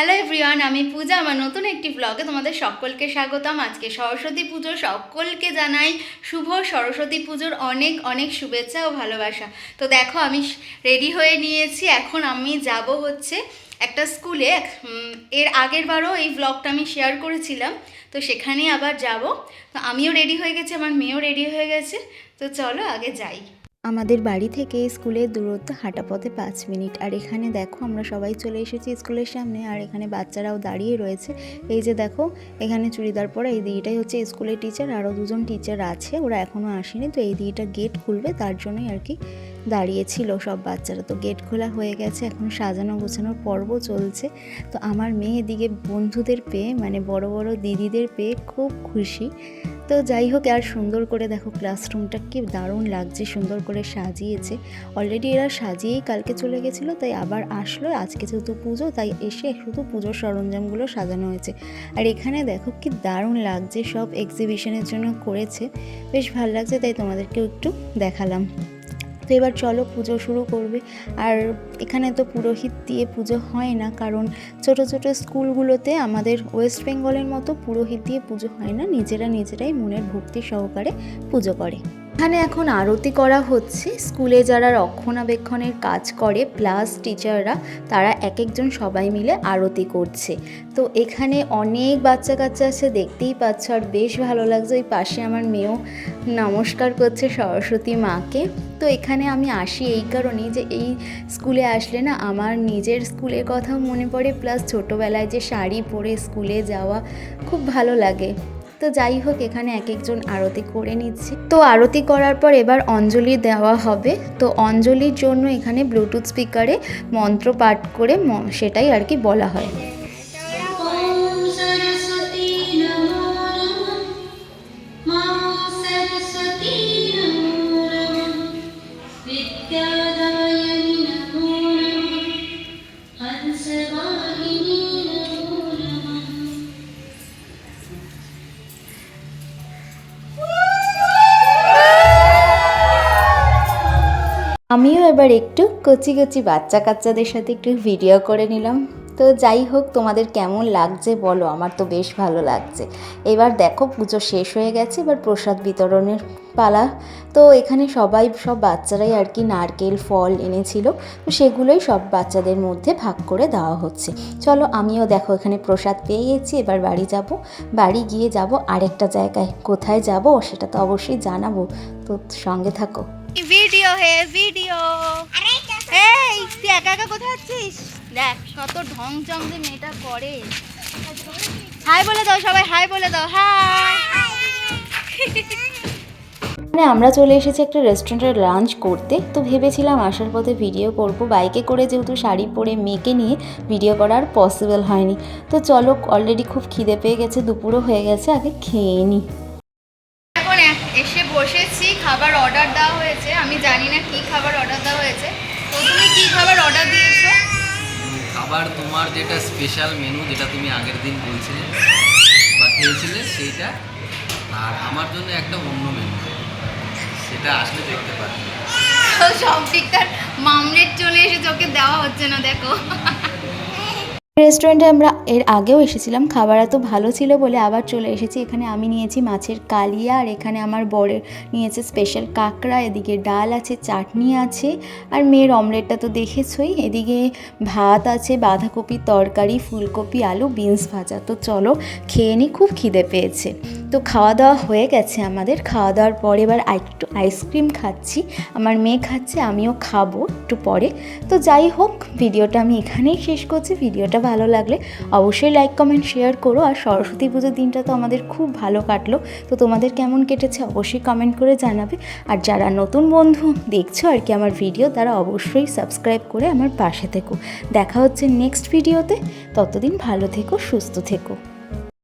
Hello everyone, আমি পূজা। আমার নতুন একটি ব্লগে তোমাদের সকলকে স্বাগতম। আজকে সরস্বতী পুজো, সকলকে জানাই শুভ সরস্বতী পুজোর অনেক অনেক শুভেচ্ছা ও ভালোবাসা। তো দেখো, আমি রেডি হয়ে নিয়েছি। এখন আমি যাব হচ্ছে একটা স্কুলে। এর আগের বারও এই ব্লগটা আমি শেয়ার করেছিলাম, তো সেখানেই আবার যাব। তো আমিও রেডি হয়ে গেছি, আমার মেয়েও রেডি হয়ে গেছে। তো চলো আগে যাই। আমাদের বাড়ি থেকে স্কুলের দূরত্ব হাঁটা পথে 5 মিনিট। আর এখানে দেখো আমরা সবাই চলে এসেছি স্কুলের সামনে। আর এখানে বাচ্চারাও দাঁড়িয়ে রয়েছে। এই যে দেখো, এখানে চুড়িদার পরা এই দিদিটাই হচ্ছে স্কুলের টিচার। আরও দুজন টিচার আছে, ওরা এখনও আসেনি। তো এই দিদিটা গেট খুলবে, তার জন্যই আর কি দাঁড়িয়েছিল সব বাচ্চারা। তো গেট খোলা হয়ে গেছে, এখন সাজানো গোছানোর পর্ব চলছে। তো আমার মেয়ে এদিকে বন্ধুদের পেয়ে, মানে বড় বড় দিদিদের পেয়ে খুব খুশি। তো যাই হোক, আর সুন্দর করে দেখো ক্লাসরুমটা কি দারুণ লাগছে, সুন্দর করে সাজিয়েছে। অলরেডি এরা সাজিয়েই কালকে চলে গেছিলো, তাই আবার আসলো। আজকে যেহেতু পুজো, তাই এসে শুধু পুজোর সরঞ্জামগুলো সাজানো হয়েছে। আর এখানে দেখো কি দারুণ লাগছে, সব এক্সিবিশনের জন্য করেছে, বেশ ভালো লাগছে, তাই তোমাদেরকেও একটু দেখালাম। তো এবার চলো, পুজো শুরু করবে। আর এখানে তো পুরোহিত দিয়ে পুজো হয় না, কারণ ছোট ছোট স্কুলগুলোতে আমাদের ওয়েস্ট বেঙ্গলের মতো পুরোহিত দিয়ে পুজো হয় না, নিজেরাই মনের ভক্তি সহকারে পুজো করে। এখানে এখন আরতি করা হচ্ছে। স্কুলে যারা রক্ষণাবেক্ষণের কাজ করে প্লাস টিচাররা, তারা এক একজন সবাই মিলে আরতি করছে। তো এখানে অনেক বাচ্চা কাচ্চা আছে, দেখতেই পাচ্ছ, আর বেশ ভালো লাগছে। ওই পাশে আমার মেয়েও নমস্কার করছে সরস্বতী মাকে। তো এখানে আমি আসি এই কারণেই যে এই স্কুলে আসলে না আমার নিজের স্কুলের কথাও মনে পড়ে, প্লাস ছোটোবেলায় যে শাড়ি পরে স্কুলে যাওয়া খুব ভালো লাগে। তো যাই হোক, এখানে এক একজন আরতি করে নিচ্ছি। তো আরতি করার পর এবার অঞ্জলি দেওয়া হবে। তো অঞ্জলির জন্য এখানে ব্লুটুথ স্পিকারে মন্ত্র পাঠ করে সেটাই আর কি বলা হয়। আমিও এবার একটু কচি কচি বাচ্চা কাচ্চাদের সাথে একটু ভিডিও করে নিলাম। তো যাই হোক, তোমাদের কেমন লাগছে বলো, আমার তো বেশ ভালো লাগছে। এবার দেখো, পুজো শেষ হয়ে গেছে, এবার প্রসাদ বিতরণের পালা। তো এখানে সব বাচ্চারাই আর কি নারকেল ফল এনেছিল, তো সেগুলোই সব বাচ্চাদের মধ্যে ভাগ করে দেওয়া হচ্ছে। চলো, আমিও দেখো এখানে প্রসাদ পেয়ে গেছি। এবার বাড়ি যাব, বাড়ি গিয়ে যাব আরেকটা জায়গায়। কোথায় যাব সেটা তো অবশ্যই জানাবো, তো সঙ্গে থাকো। Video video. এই তুই একা একা কোথায় আছিস? দেখ কত ঢং চং যে মেয়েটা করে। হাই বলে দাও সবাই, হাই বলে দাও। হাই। আমরা চলে এসেছি একটা রেস্টুরেন্টে লাঞ্চ করতে। তো ভেবেছিলাম আসার পথে ভিডিও করব, বাইকে করে যেহেতু শাড়ি পরে মেয়েকে নিয়ে ভিডিও করার পসিবল হয়নি। তো চলো, অলরেডি খুব খিদে পেয়ে গেছে, দুপুরও হয়ে গেছে, আগে খেয়ে নিই। এখন এসে বসেছি, খাবার অর্ডার দেওয়া হয়েছে। আমি জানি না কি খাবার অর্ডার দেওয়া হয়েছে। তো তুমি কি খাবার অর্ডার দিয়েছো? খাবার তোমার যেটা স্পেশাল মেনু, যেটা তুমি আগের দিন বলছিলে বা খেয়েছিলে সেইটা, আর আমার জন্য একটা অন্য মেনু, সেটা আসলে দেখতে পারি। সব দিকটার মামলেট চলে এসে ওকে দেওয়া হচ্ছে না, দেখো। রেস্টুরেন্টে আমরা এর আগেও এসেছিলাম, খাবার এত ভালো ছিল বলে আবার চলে এসেছি। এখানে আমি নিয়েছি মাছের কালিয়া, আর এখানে আমার বরের নিয়েছে স্পেশাল কাঁকড়া। এদিকে ডাল আছে, চাটনি আছে, আর মেয়ের অমলেটটা তো দেখেছই। এদিকে ভাত আছে, বাঁধাকপির তরকারি, ফুলকপি, আলু, বিনস ভাজা। তো চলো খেয়ে নিই, খুব খিদে পেয়েছে। তো খাওয়া দাওয়া হয়ে গেছে আমাদের। খাওয়া দাওয়ার পরে এবার একটু আইসক্রিম খাচ্ছি, আমার মেয়ে খাচ্ছে, আমিও খাবো একটু পরে। তো যাই হোক, ভিডিওটা আমি এখানেই শেষ করছি। ভিডিওটা ভালো লাগলে অবশ্যই লাইক কমেন্ট শেয়ার করো। আর সরস্বতী পুজোর দিনটা তো আমাদের খুব ভালো কাটলো। তো তোমাদের কেমন কেটেছে অবশ্যই কমেন্ট করে জানাবে। আর যারা নতুন বন্ধু দেখছো আর কি আমার ভিডিও, তারা অবশ্যই সাবস্ক্রাইব করে আমার পাশে থেকো। দেখা হচ্ছে নেক্সট ভিডিওতে। ততদিন ভালো থেকো, সুস্থ থেকো।